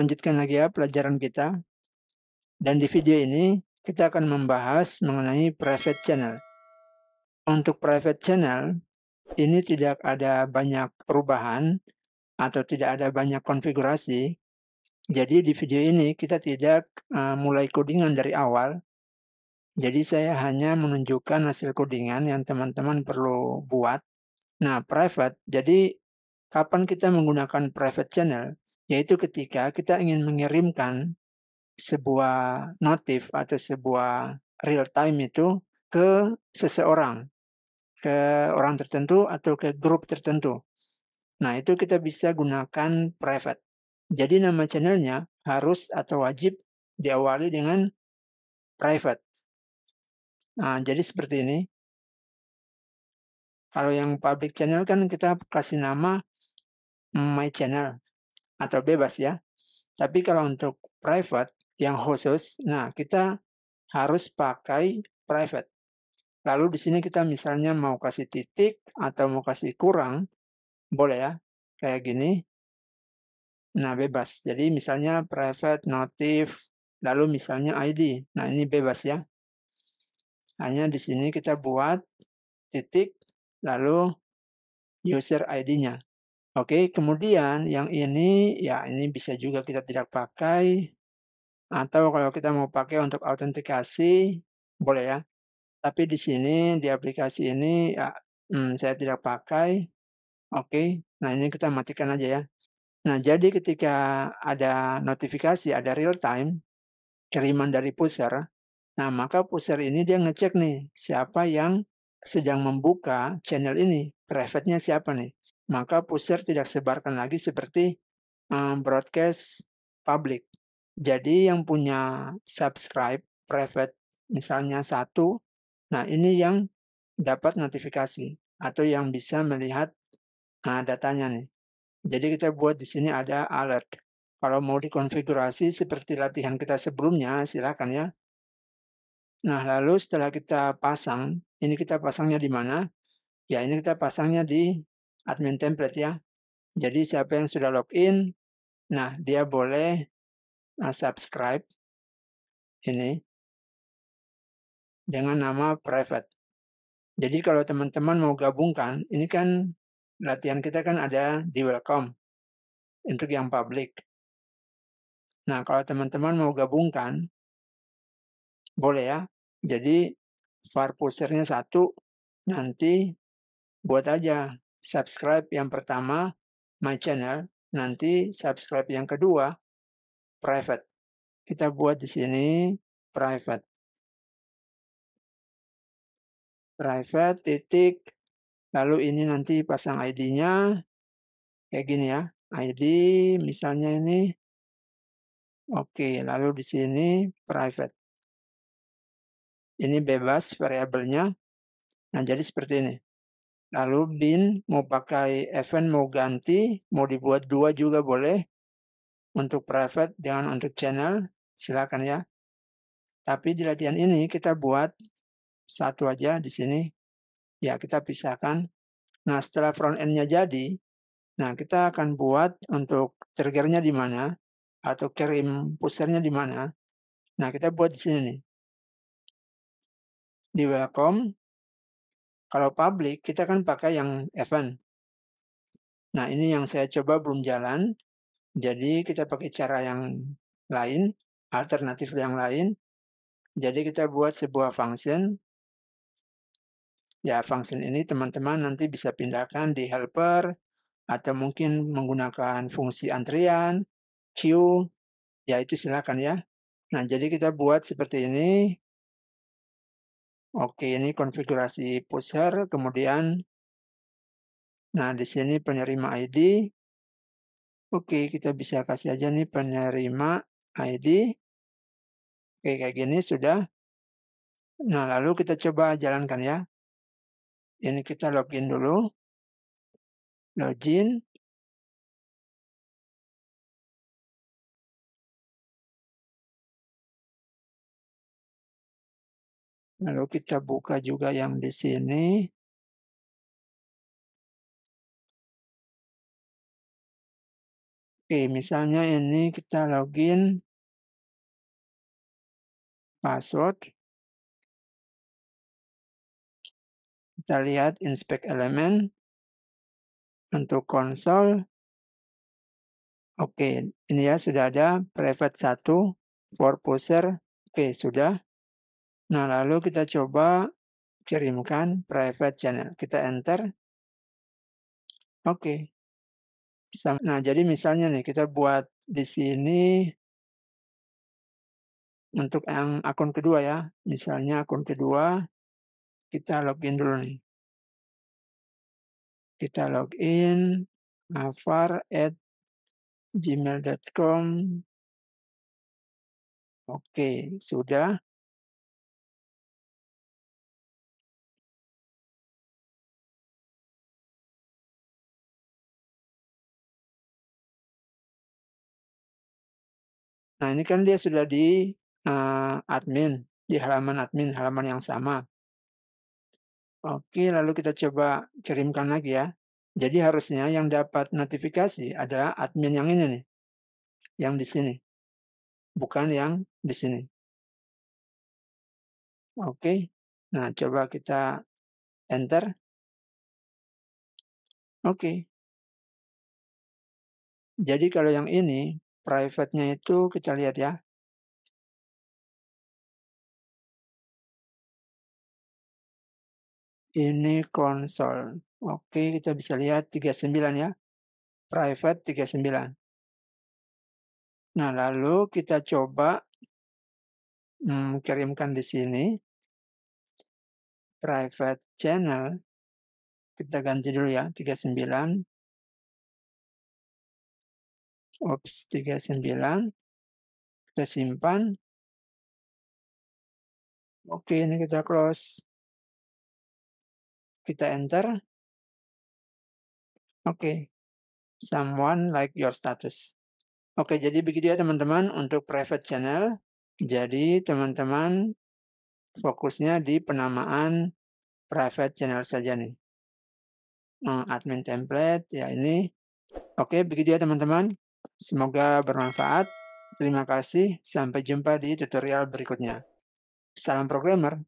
lanjutkan lagi ya pelajaran kita. Dan di video ini kita akan membahas mengenai private channel. Untuk private channel, ini tidak ada banyak perubahan atau tidak ada banyak konfigurasi. Jadi di video ini kita tidak mulai codingan dari awal. Jadi saya hanya menunjukkan hasil codingan yang teman-teman perlu buat. Nah, private. Jadi kapan kita menggunakan private channel? Yaitu ketika kita ingin mengirimkan sebuah notif atau sebuah real time itu ke seseorang, ke orang tertentu atau ke grup tertentu. Nah, itu kita bisa gunakan private. Jadi nama channelnya harus atau wajib diawali dengan private. Nah, jadi seperti ini. Kalau yang public channel kan kita kasih nama my channel atau bebas ya. Tapi kalau untuk private yang khusus, nah kita harus pakai private. Lalu di sini kita misalnya mau kasih titik atau mau kasih kurang, boleh ya, kayak gini. Nah, bebas. Jadi misalnya private notif, lalu misalnya ID. Nah, ini bebas ya. Hanya di sini kita buat titik, lalu user ID-nya. Oke, kemudian yang ini, ya ini bisa juga kita tidak pakai. Atau kalau kita mau pakai untuk autentikasi, boleh ya. Tapi di sini, di aplikasi ini, ya saya tidak pakai. Oke, nah ini kita matikan aja ya. Nah, jadi ketika ada notifikasi, ada real time, kiriman dari pusher, nah maka pusher ini dia ngecek nih, siapa yang sedang membuka channel ini, private-nya siapa nih. Maka pusher tidak sebarkan lagi seperti broadcast public. Jadi yang punya subscribe private misalnya 1, nah ini yang dapat notifikasi atau yang bisa melihat datanya nih. Jadi kita buat di sini ada alert. Kalau mau dikonfigurasi seperti latihan kita sebelumnya, silakan ya. Nah, lalu setelah kita pasang, ini kita pasangnya di mana? Ya, ini kita pasangnya di admin template ya. Jadi siapa yang sudah login, nah dia boleh subscribe ini dengan nama private. Jadi kalau teman-teman mau gabungkan, ini kan latihan kita kan ada di welcome untuk yang public. Nah, kalau teman-teman mau gabungkan, boleh ya. Jadi var pushernya 1, nanti buat aja subscribe yang pertama my channel, nanti subscribe yang kedua private. Kita buat di sini private. Private titik, lalu ini nanti pasang ID-nya kayak gini ya. ID misalnya ini. Oke, lalu di sini private. Ini bebas variabelnya. Nah, jadi seperti ini. Lalu bin mau pakai event mau ganti, mau dibuat 2 juga boleh. Untuk private dengan untuk channel, silakan ya. Tapi di latihan ini kita buat 1 aja di sini. Ya, kita pisahkan. Nah, setelah front end-nya jadi, nah kita akan buat untuk trigger-nya di mana atau kirim pusher-nya di mana. Nah, kita buat di sini nih. Di welcome, kalau public kita kan pakai yang event. Nah, ini yang saya coba belum jalan. Jadi kita pakai cara yang lain, alternatif yang lain. Jadi kita buat sebuah function. Ya, function ini teman-teman nanti bisa pindahkan di helper atau mungkin menggunakan fungsi antrian, queue, ya itu silakan ya. Nah, jadi kita buat seperti ini. Oke, ini konfigurasi pusher, kemudian nah di sini penerima ID. Oke, kita bisa kasih aja nih penerima ID. Oke, kayak gini sudah. Nah, lalu kita coba jalankan ya. Ini kita login dulu. Login. Lalu kita buka juga yang di sini. Oke, misalnya ini kita login, password. Kita lihat inspect elemen. Untuk konsol. Oke, ini ya sudah ada private 1 for pusher. Oke, sudah. Nah, lalu kita coba kirimkan private channel. Kita enter. Oke. Nah, jadi misalnya nih kita buat di sini untuk yang akun kedua ya. Misalnya akun kedua kita login dulu nih. Kita login afar@gmail.com. Oke, sudah. Nah, ini kan dia sudah di admin, di halaman admin, halaman yang sama. Oke, lalu kita coba kirimkan lagi ya. Jadi harusnya yang dapat notifikasi adalah admin yang ini nih, yang di sini, bukan yang di sini. Oke, nah coba kita enter. Oke, jadi kalau yang ini, private-nya itu kita lihat ya. Ini konsol. Oke, kita bisa lihat 39 ya, private 39. Nah, lalu kita coba kirimkan di sini, private channel, kita ganti dulu ya, 39. Oops, 39. Kita simpan. Oke, ini kita close. Kita enter. Oke, someone like your status. Oke, jadi begitu ya teman-teman untuk private channel. Jadi teman-teman fokusnya di penamaan private channel saja nih. Admin template ya ini. Oke, begitu ya teman-teman. Semoga bermanfaat. Terima kasih. Sampai jumpa di tutorial berikutnya. Salam programmer.